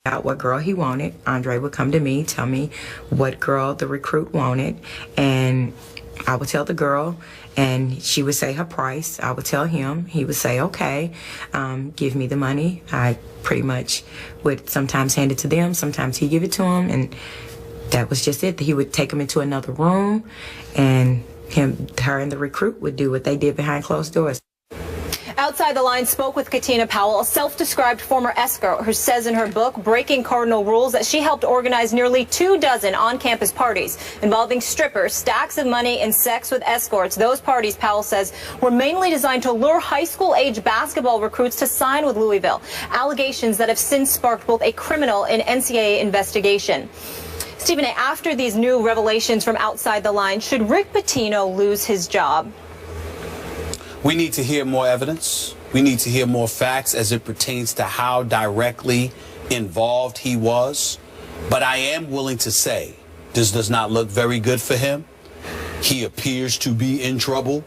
out what girl he wanted. Andre would come to me, tell me what girl the recruit wanted, and I would tell the girl, and she would say her price. I would tell him. He would say, okay, give me the money. I pretty much would sometimes hand it to them. Sometimes he'd give it to him, and that was just it. He would take them into another room, and her and the recruit would do what they did behind closed doors. Outside the Line spoke with Katina Powell, a self-described former escort who says in her book, Breaking Cardinal Rules, that she helped organize nearly 24 on-campus parties involving strippers, stacks of money, and sex with escorts. Those parties, Powell says, were mainly designed to lure high school-age basketball recruits to sign with Louisville. Allegations that have since sparked both a criminal and NCAA investigation. Stephen A., after these new revelations from Outside the Line, should Rick Pitino lose his job? We need to hear more evidence. We need to hear more facts as it pertains to how directly involved he was. But I am willing to say this does not look very good for him. He appears to be in trouble.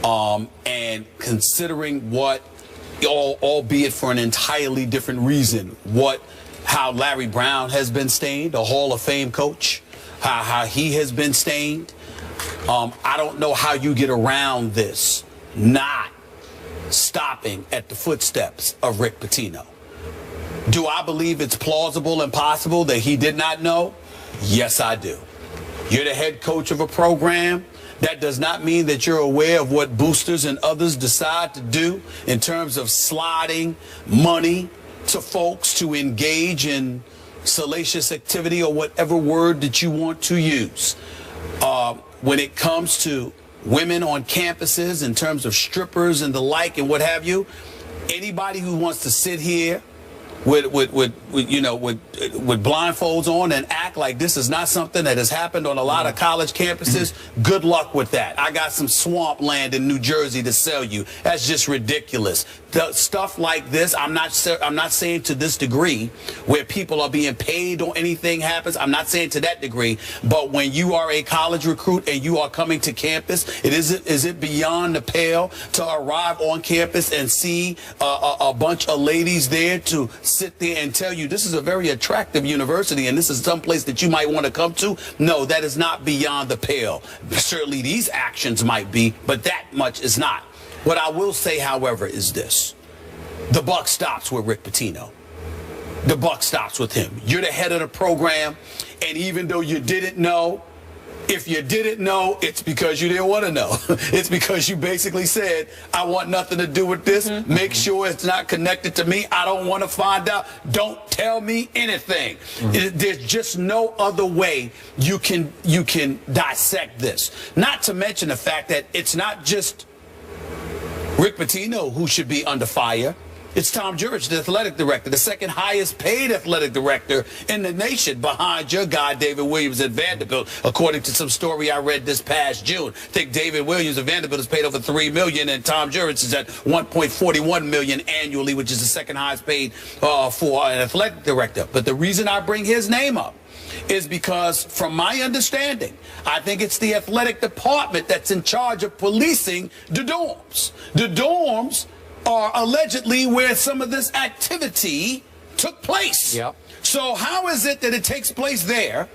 And considering what, albeit for an entirely different reason, how Larry Brown has been stained, a Hall of Fame coach, how he has been stained, I don't know how you get around this not stopping at the footsteps of Rick Pitino. Do I believe it's plausible and possible that he did not know? Yes, I do. You're the head coach of a program. That does not mean that you're aware of what boosters and others decide to do in terms of sliding money to folks to engage in salacious activity or whatever word that you want to use. When it comes to women on campuses, in terms of strippers and the like and what have you, anybody who wants to sit here with blindfolds on and act like this is not something that has happened on a lot of college campuses, good luck with that. I got some swamp land in New Jersey to sell you. That's just ridiculous. The stuff like this, I'm not saying to this degree where people are being paid or anything happens. I'm not saying to that degree. But when you are a college recruit and you are coming to campus, is it beyond the pale to arrive on campus and see a bunch of ladies there to sit there and tell you this is a very attractive university and this is someplace that you might want to come to? No, that is not beyond the pale. Certainly these actions might be, but that much is not. What I will say, however, is this. The buck stops with Rick Pitino. The buck stops with him. You're the head of the program, and even though you didn't know, if you didn't know, it's because you didn't want to know. It's because you basically said, I want nothing to do with this. Make sure it's not connected to me. I don't want to find out. Don't tell me anything. There's just no other way you can dissect this. Not to mention the fact that it's not just Rick Pitino who should be under fire. It's Tom Jurich, the athletic director, the second highest paid athletic director in the nation behind your guy, David Williams at Vanderbilt, according to some story I read this past June. I think David Williams at Vanderbilt is paid over $3 million, and Tom Jurich is at $1.41 million annually, which is the second highest paid for an athletic director. But the reason I bring his name up is because, from my understanding, I think it's the athletic department that's in charge of policing the dorms. The dorms are allegedly where some of this activity took place. Yep. So how is it that it takes place there,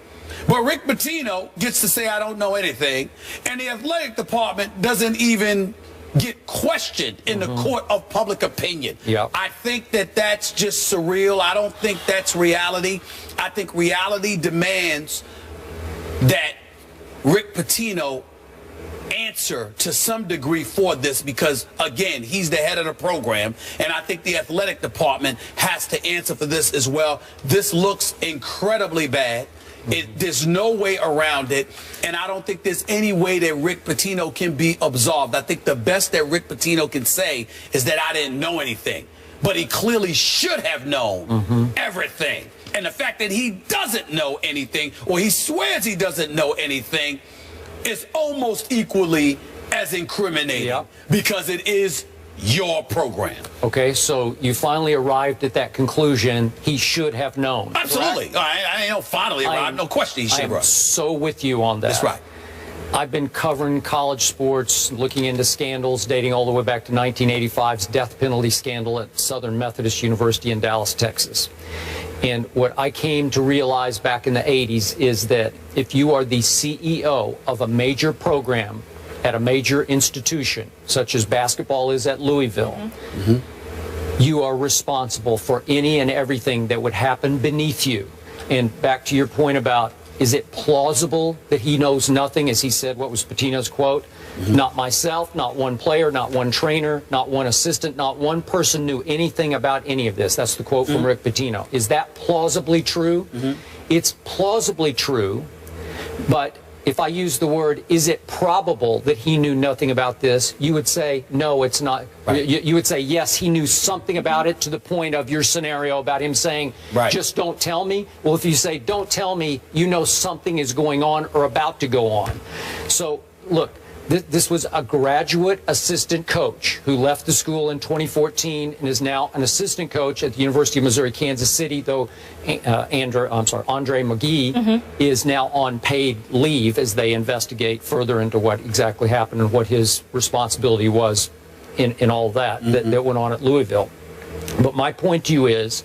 but Rick Pitino gets to say, I don't know anything, and the athletic department doesn't even get questioned in the court of public opinion? Yep. I think that that's just surreal. I don't think that's reality. I think reality demands that Rick Pitino answer to some degree for this because, again, he's the head of the program, and I think the athletic department has to answer for this as well. This looks incredibly bad. There's no way around it, and I don't think there's any way that Rick Pitino can be absolved. I think the best that Rick Pitino can say is that I didn't know anything, but he clearly should have known everything. And the fact that he doesn't know anything, or he swears he doesn't know anything, is almost equally as incriminating because it is your program. Okay, so you finally arrived at that conclusion. He should have known. Absolutely. I ain't no finally arrived. No question he should have. I'm so with you on that. That's right. I've been covering college sports, looking into scandals dating all the way back to 1985's death penalty scandal at Southern Methodist University in Dallas, Texas. And what I came to realize back in the 80s is that if you are the CEO of a major program at a major institution, such as basketball is at Louisville, you are responsible for any and everything that would happen beneath you. And back to your point about, is it plausible that he knows nothing, as he said, what was Pitino's quote? Not myself, not one player, not one trainer, not one assistant, not one person knew anything about any of this. That's the quote from Rick Pitino. Is that plausibly true? It's plausibly true, but if I use the word, is it probable that he knew nothing about this, you would say, no, it's not. Right. You would say, yes, he knew something about it, to the point of your scenario about him saying, just don't tell me. Well, if you say, don't tell me, you know something is going on or about to go on. So, look, this was a graduate assistant coach who left the school in 2014 and is now an assistant coach at the University of Missouri, Kansas City, though Andre McGee is now on paid leave as they investigate further into what exactly happened and what his responsibility was in all that went on at Louisville. But my point to you is,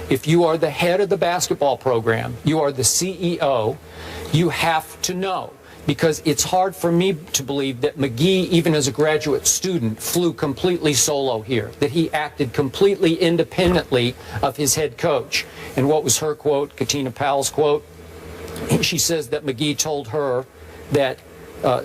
if you are the head of the basketball program, you are the CEO, you have to know. Because it's hard for me to believe that McGee, even as a graduate student, flew completely solo here, that he acted completely independently of his head coach. And what was her quote, Katina Powell's quote? She says that McGee told her that I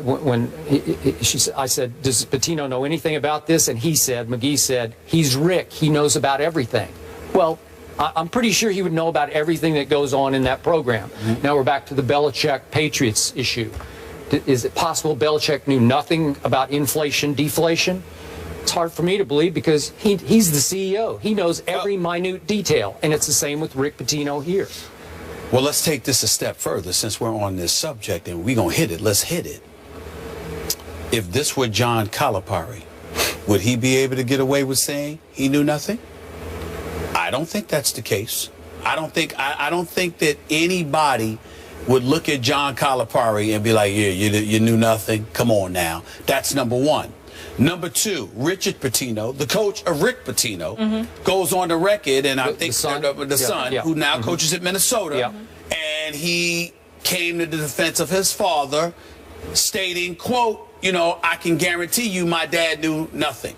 said, does Pitino know anything about this? And McGee said, he's Rick, he knows about everything. Well, I'm pretty sure he would know about everything that goes on in that program. Now we're back to the Belichick-Patriots issue. Is it possible Belichick knew nothing about inflation, deflation? It's hard for me to believe, because he's the CEO. He knows every minute detail, and it's the same with Rick Pitino here. Well, let's take this a step further, since we're on this subject, and we're going to hit it. Let's hit it. If this were John Calipari, would he be able to get away with saying he knew nothing? I don't think that's the case. I don't think that anybody would look at John Calipari and be like, yeah, you knew nothing. Come on now. That's number one. Number two, Richard Pitino, the coach of Rick Pitino, goes on the record, and I think the son, who now coaches at Minnesota, and he came to the defense of his father, stating, quote, I can guarantee you my dad knew nothing.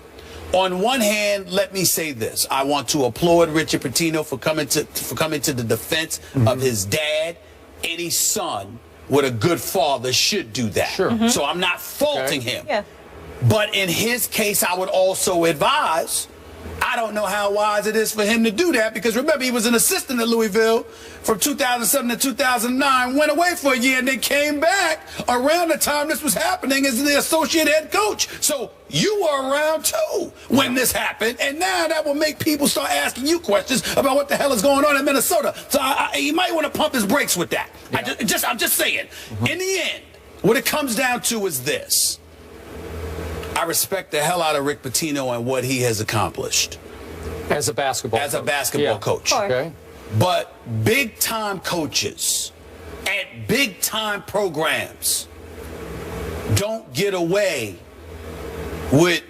On one hand, let me say this. I want to applaud Richard Pitino for coming to the defense of his dad. Any son with a good father should do that. Sure. So I'm not faulting him. Yeah. But in his case, I would also advise, I don't know how wise it is for him to do that, because remember, he was an assistant at Louisville from 2007 to 2009, went away for a year, and then came back around the time this was happening as the associate head coach. So you were around too when this happened, and now that will make people start asking you questions about what the hell is going on in Minnesota. So he might want to pump his brakes with that. Yeah. I'm just saying, in the end, what it comes down to is this. I respect the hell out of Rick Pitino and what he has accomplished. As a basketball coach. Okay. But big-time coaches at big-time programs don't get away with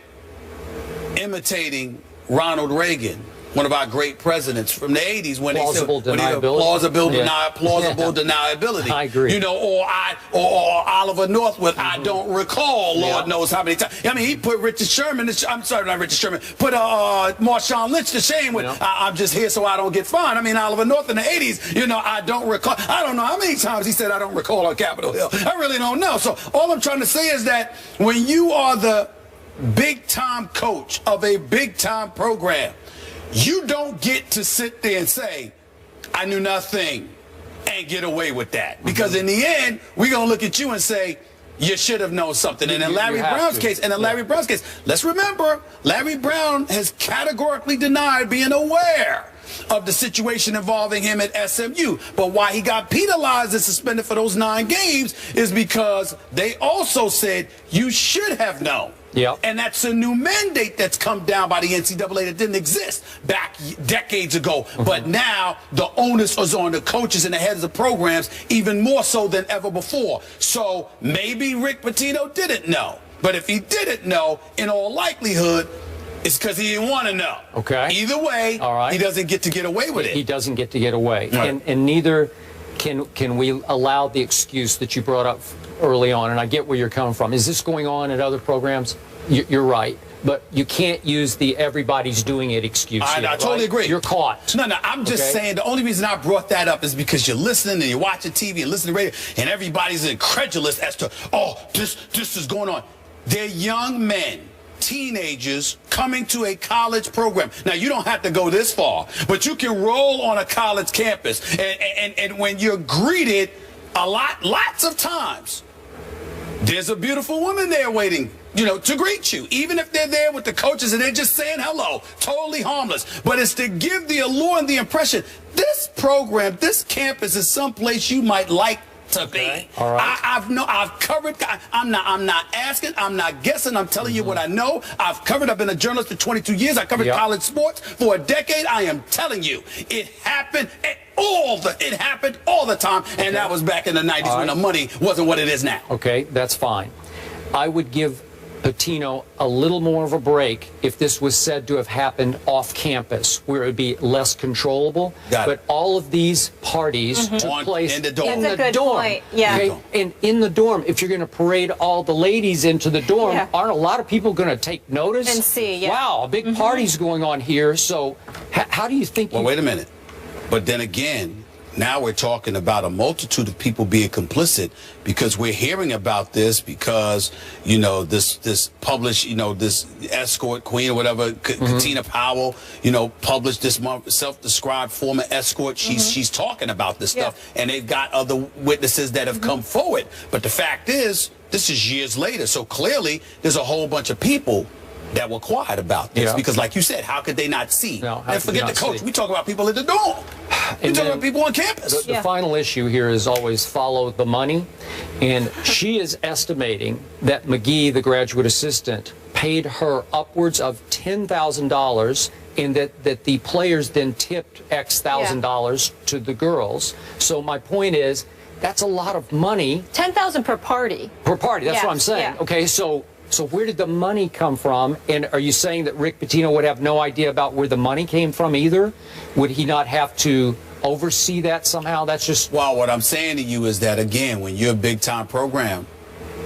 imitating Ronald Reagan, one of our great presidents from the 80s, when plausible deniability. I agree. Or Oliver Northwood, I don't recall, Lord knows how many times. I mean, he put Richard Sherman, I'm sorry, not Richard Sherman, put Marshawn Lynch to shame with, I'm just here so I don't get fined. I mean, Oliver North in the 80s, I don't recall. I don't know how many times he said I don't recall on Capitol Hill. I really don't know. So all I'm trying to say is that when you are the big-time coach of a big-time program, you don't get to sit there and say, I knew nothing, and get away with that. Because in the end, we're going to look at you and say, you should have known something. And in Larry Brown's case, let's remember, Larry Brown has categorically denied being aware of the situation involving him at SMU. But why he got penalized and suspended for those 9 games is because they also said you should have known. Yep. And that's a new mandate that's come down by the NCAA that didn't exist back decades ago. But now the onus is on the coaches and the heads of programs, even more so than ever before. So maybe Rick Pitino didn't know. But if he didn't know, in all likelihood, It's because he didn't want to know. Okay. Either way, all right, he doesn't get to get away with it. He doesn't get to get away. Right. And neither can we allow the excuse that you brought up early on, and I get where you're coming from. Is this going on at other programs? You're right. But you can't use the everybody's doing it excuse. I totally agree. You're caught. No, I'm just saying the only reason I brought that up is because you're listening and you're watching TV and listening to radio, and everybody's incredulous as to, oh, this is going on. They're young men, teenagers coming to a college program. Now, you don't have to go this far, but you can roll on a college campus, and when you're greeted lots of times, there's a beautiful woman there waiting, to greet you. Even if they're there with the coaches and they're just saying hello, totally harmless. But it's to give the allure and the impression, this program, this campus is someplace you might like to be. All right. I've covered. I'm not asking. I'm not guessing. I'm telling you what I know. I've been a journalist for 22 years. I covered college sports for a decade. I am telling you, it happened. It happened all the time, and that was back in the 90s when the money wasn't what it is now. Okay, that's fine. I would give Pitino a little more of a break if this was said to have happened off campus, where it would be less controllable. But all of these parties took place in the dorm. In That's the a good dorm. point. Yeah. Okay? And in the dorm, if you're going to parade all the ladies into the dorm, aren't a lot of people going to take notice? And see, wow, a big party's going on here. So how do you think? Well, wait a minute. But then again, now we're talking about a multitude of people being complicit, because we're hearing about this because, this published, this escort queen or whatever, Katina Powell, published this self-described former escort. She's talking about this stuff, and they've got other witnesses that have come forward. But the fact is, this is years later. So clearly there's a whole bunch of people that were quiet about this, because like you said, how could they not see? And forget the coach. We talk about people in the dorm. We talk about people on campus. The final issue here is always follow the money. And she is estimating that McGee, the graduate assistant, paid her upwards of $10,000, and that the players then tipped X thousand dollars to the girls. So my point is, that's a lot of money. $10,000 per party. Per party, that's what I'm saying. Okay, so where did the money come from? And are you saying that Rick Pitino would have no idea about where the money came from either? Would he not have to oversee that somehow? That's just... Well, what I'm saying to you is that, again, when you're a big-time program,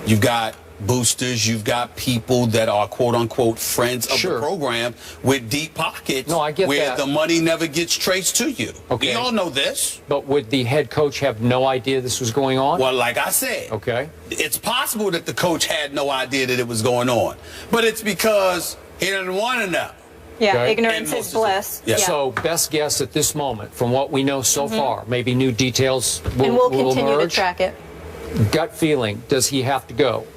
you've got boosters, you've got people that are quote-unquote friends of the program with deep pockets. No, I get where that. the money never gets traced to you. Okay. We all know this. But would the head coach have no idea this was going on? Well, like I said, it's possible that the coach had no idea that it was going on. But it's because he didn't want to know. Yeah, ignorance is bliss. So best guess at this moment, from what we know so far, maybe new details will and we'll continue emerge. to track it. Gut feeling, does he have to go?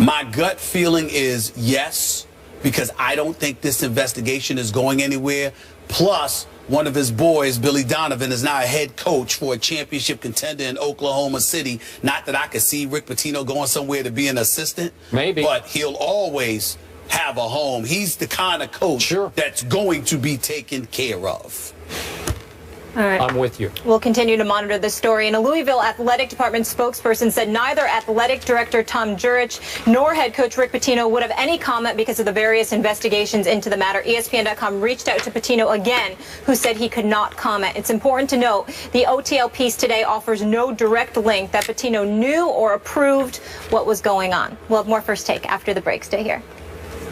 My gut feeling is yes, because I don't think this investigation is going anywhere. Plus, one of his boys, Billy Donovan, is now a head coach for a championship contender in Oklahoma City. Not that I could see Rick Pitino going somewhere to be an assistant. Maybe. But he'll always have a home. He's the kind of coach that's going to be taken care of. All right. I'm with you. We'll continue to monitor this story. And a Louisville Athletic Department spokesperson said neither athletic director Tom Jurich nor head coach Rick Pitino would have any comment because of the various investigations into the matter. ESPN.com reached out to Pitino again, who said he could not comment. It's important to note the OTL piece today offers no direct link that Pitino knew or approved what was going on. We'll have more First Take after the break. Stay here.